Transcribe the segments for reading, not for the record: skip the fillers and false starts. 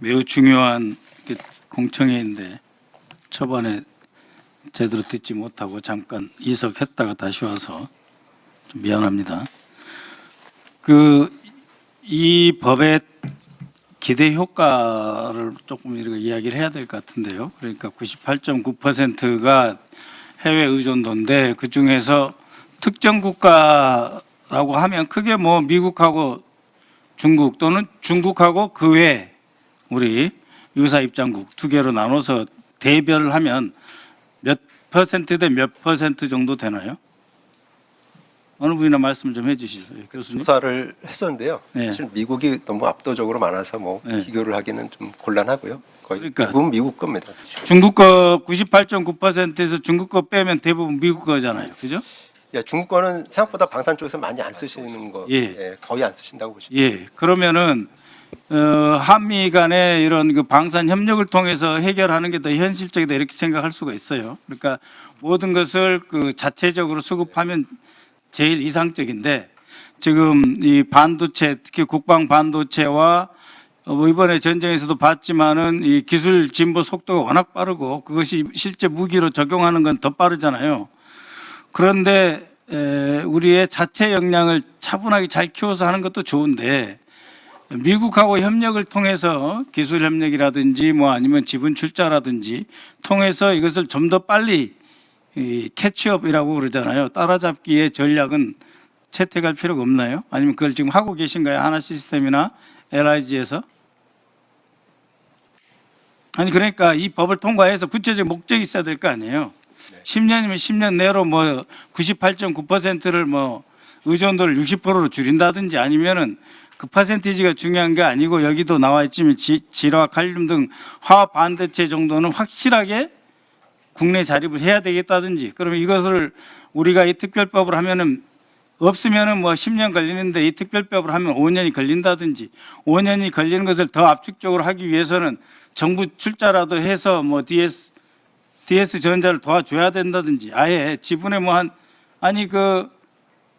매우 중요한 공청회인데 초반에 제대로 듣지 못하고 잠깐 이석했다가 다시 와서 좀 미안합니다. 이 법의 기대 효과를 조금 이렇게 이야기를 해야 될 것 같은데요. 그러니까 98.9%가 해외 의존도인데 그 중에서 특정 국가라고 하면 크게 뭐 미국하고 중국 또는 중국하고 그 외 우리 유사 입장국 두 개로 나눠서 대별을 하면 몇 퍼센트 대 몇 퍼센트 정도 되나요? 어느 분이나 말씀 좀 해주시죠, 교수님. 조사를 했었는데요. 네. 사실 미국이 너무 압도적으로 많아서 뭐 네. 비교를 하기는 좀 곤란하고요. 거의 그러니까. 대부분 미국 겁니다. 중국 거 98.9%에서 중국 거 빼면 대부분 미국 거잖아요, 그죠? 예, 중국 거는 생각보다 방산 쪽에서 많이 안 쓰시는 거, 예. 예, 거의 안 쓰신다고 보시면. 예, 그러면은 한미 간의 이런 그 방산 협력을 통해서 해결하는 게 더 현실적이다 이렇게 생각할 수가 있어요. 그러니까 모든 것을 그 자체적으로 수급하면 제일 이상적인데 지금 이 반도체 특히 국방 반도체와 뭐 이번에 전쟁에서도 봤지만은 이 기술 진보 속도가 워낙 빠르고 그것이 실제 무기로 적용하는 건 더 빠르잖아요. 그런데 우리의 자체 역량을 차분하게 잘 키워서 하는 것도 좋은데 미국하고 협력을 통해서 기술 협력이라든지 뭐 아니면 지분 출자라든지 통해서 이것을 좀 더 빨리 이 캐치업이라고 그러잖아요. 따라잡기의 전략은 채택할 필요가 없나요? 아니면 그걸 지금 하고 계신가요? 하나 시스템이나 LIG에서? 아니 그러니까 이 법을 통과해서 구체적 목적이 있어야 될 거 아니에요. 10년이면 10년 내로 뭐 98.9%를 뭐 의존도를 60%로 줄인다든지 아니면은 그 퍼센티지가 중요한 게 아니고 여기도 나와 있지만 질화, 칼륨 등 화학 반도체 정도는 확실하게 국내 자립을 해야 되겠다든지 그러면 이것을 우리가 이 특별법을 하면은 없으면은 뭐 10년 걸리는데 이 특별법을 하면 5년이 걸린다든지 5년이 걸리는 것을 더 압축적으로 하기 위해서는 정부 출자라도 해서 뭐 DS 전자를 도와줘야 된다든지 아예 지분에 뭐 아니 그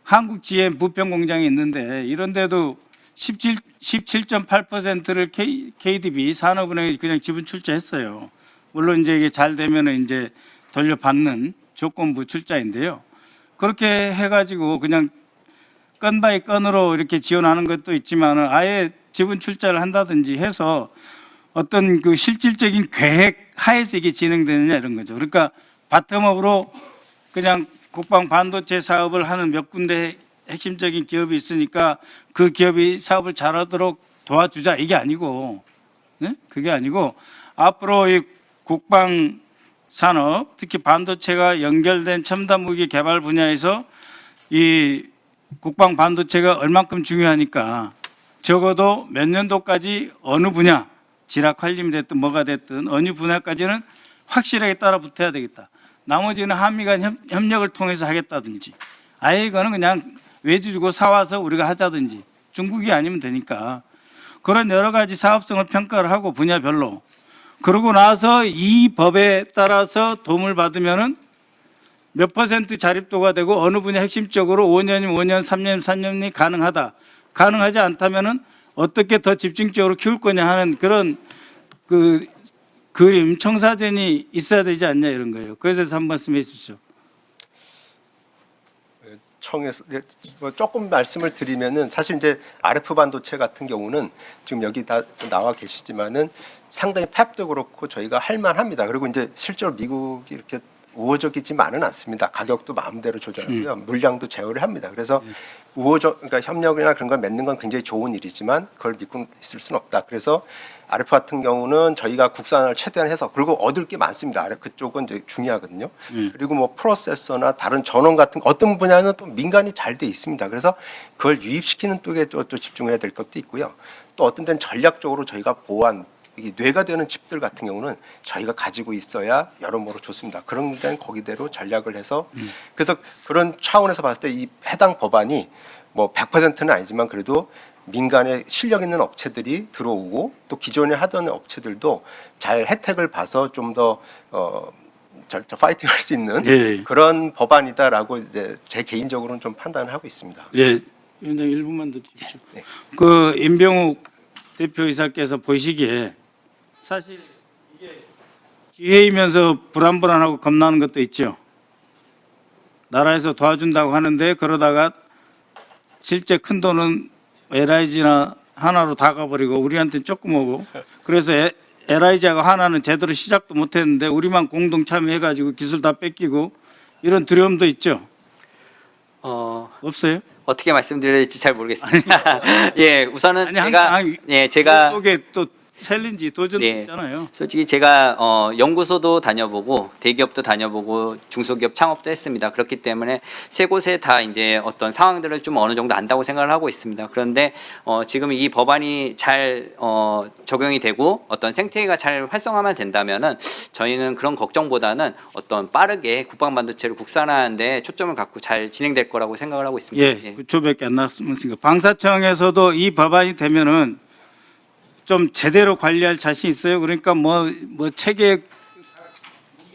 한국 GM 부평 공장이 있는데 이런데도 17.8%를 KDB 산업은행이 그냥 지분 출자했어요. 물론 이제 이게 잘 되면은 이제 돌려받는 조건부 출자인데요. 그렇게 해가지고 그냥 건 바이 건으로 이렇게 지원하는 것도 있지만은 아예 지분 출자를 한다든지 해서 어떤 그 실질적인 계획 하에서 이게 진행되느냐 이런 거죠. 그러니까 바텀업으로 그냥 국방 반도체 사업을 하는 몇 군데 핵심적인 기업이 있으니까 그 기업이 사업을 잘하도록 도와주자 이게 아니고, 네? 그게 아니고 앞으로 이 국방 산업 특히 반도체가 연결된 첨단 무기 개발 분야에서 이 국방 반도체가 얼만큼 중요하니까 적어도 몇 년도까지 어느 분야 지락 칼륨이 됐든 뭐가 됐든 어느 분야까지는 확실하게 따라 붙어야 되겠다. 나머지는 한미 간 협력을 통해서 하겠다든지 아예 이거는 그냥 외주 주고 사와서 우리가 하자든지 중국이 아니면 되니까 그런 여러 가지 사업성을 평가를 하고 분야별로 그러고 나서 이 법에 따라서 도움을 받으면은 몇 퍼센트 자립도가 되고 어느 분야 핵심적으로 5년이면 5년, 3년, 3년이 가능하다. 가능하지 않다면은 어떻게 더 집중적으로 키울 거냐 하는 그런 그 그림, 청사진이 있어야 되지 않냐 이런 거예요. 그래서 한 말씀 해 주시죠. 청에서 뭐 조금 말씀을 드리면은 사실 이제 RF 반도체 같은 경우는 지금 여기 다 나와 계시지만은 상당히 팹도 그렇고 저희가 할 만합니다. 그리고 이제 실제로 미국이 이렇게 우호적이지만은 않습니다. 가격도 마음대로 조절하고요. 물량도 제어를 합니다. 그래서 우호적 그러니까 협력이나 그런 걸 맺는 건 굉장히 좋은 일이지만 그걸 믿고 있을 수는 없다. 그래서 RF 같은 경우는 저희가 국산을 최대한 해서 그리고 얻을 게 많습니다. RF 그쪽은 이제 중요하거든요. 그리고 뭐 프로세서나 다른 전원 같은 어떤 분야는 또 민간이 잘 돼 있습니다. 그래서 그걸 유입시키는 쪽에 또 집중해야 될 것도 있고요. 또 어떤 데는 전략적으로 저희가 보완 이 뇌가 되는 칩들 같은 경우는 저희가 가지고 있어야 여러모로 좋습니다. 그런 데는 거기대로 전략을 해서 그래서 그런 차원에서 봤을 때 이 해당 법안이 뭐 100%는 아니지만 그래도 민간의 실력 있는 업체들이 들어오고 또 기존에 하던 업체들도 잘 혜택을 봐서 좀 더 파이팅할 수 있는 예. 그런 법안이다라고 이제 제 개인적으로는 좀 판단을 하고 있습니다. 예, 위원장 1분만 더 주십시오. 네. 그 임병욱 대표이사께서 보시기에 사실 이게 기회이면서 불안불안하고 겁나는 것도 있죠. 나라에서 도와준다고 하는데 그러다가 실제 큰 돈은 LIG나 하나로 다 가버리고 우리한테 조금 오고, 그래서 LIG하고 하나는 제대로 시작도 못했는데 우리만 공동 참여해가지고 기술 다 뺏기고 이런 두려움도 있죠. 없어요? 어떻게 말씀드려야 될지 잘 모르겠습니다. 예, 우선은 아니 제가 항상 예, 제가 속에 또 챌린지 도전도 네. 있잖아요. 솔직히 제가 연구소도 다녀보고 대기업도 다녀보고 중소기업 창업도 했습니다. 그렇기 때문에 세 곳에 다 이제 어떤 상황들을 좀 어느 정도 안다고 생각을 하고 있습니다. 그런데 지금 이 법안이 잘 적용이 되고 어떤 생태계가 잘 활성화만 된다면은 저희는 그런 걱정보다는 어떤 빠르게 국방반도체를 국산화하는데 초점을 갖고 잘 진행될 거라고 생각을 하고 있습니다. 예, 9초밖에 안 남았으니까 방사청에서도 이 법안이 되면은 좀 제대로 관리할 자신 있어요. 그러니까 뭐 체계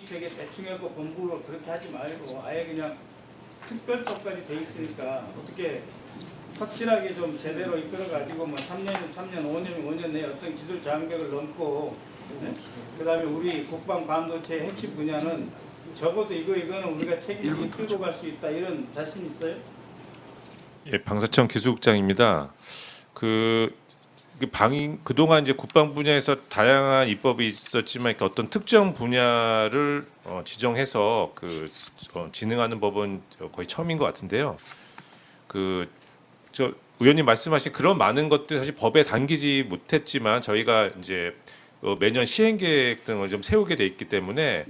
되게 대충 하고 본부로 그렇게 하지 말고 아예 그냥 특별법까지 돼 있으니까 어떻게 확실하게 좀 제대로 이끌어가지고 뭐 3년이면 3년, 5년이면 5년 내에 어떤 기술 장벽을 넘고, 네? 그다음에 우리 국방 반도체 핵심 분야는 적어도 이거는 우리가 책임을 이끌고 갈 수 있다, 이런 자신 있어요? 예, 방사청 기술국장입니다. 그동안 이제 국방 분야에서 다양한 입법이 있었지만 어떤 특정 분야를 지정해서 진행하는 법은 거의 처음인 것 같은데요. 저 의원님 말씀하신 그런 많은 것들 사실 법에 담기지 못했지만 저희가 이제 매년 시행 계획 등을 좀 세우게 돼 있기 때문에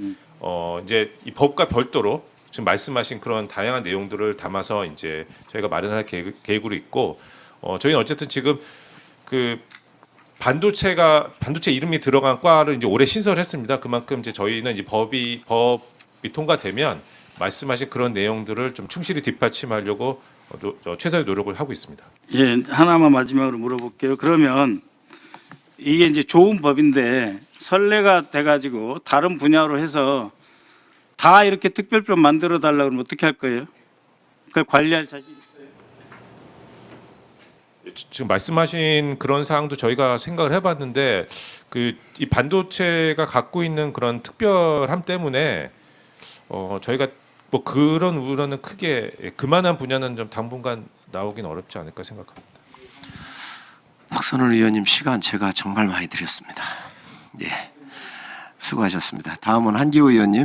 이제 이 법과 별도로 지금 말씀하신 그런 다양한 내용들을 담아서 이제 저희가 마련할 계획으로 있고, 저희는 어쨌든 지금 반도체 이름이 들어간 과를 이제 올해 신설했습니다. 그만큼 이제 저희는 이제 법이 통과되면 말씀하신 그런 내용들을 좀 충실히 뒷받침하려고 최선의 노력을 하고 있습니다. 예, 하나만 마지막으로 물어볼게요. 그러면 이게 이제 좋은 법인데 선례가 돼가지고 다른 분야로 해서 다 이렇게 특별법 만들어 달라고 그러면 어떻게 할 거예요? 그걸 관리할 자신 있어요? 지금 말씀하신 그런 사항도 저희가 생각을 해봤는데 이 반도체가 갖고 있는 그런 특별함 때문에 저희가 뭐 그런 우려는 크게 그만한 분야는 좀 당분간 나오긴 어렵지 않을까 생각합니다. 박선원 의원님 시간 제가 정말 많이 드렸습니다. 예, 수고하셨습니다. 다음은 한기호 의원님.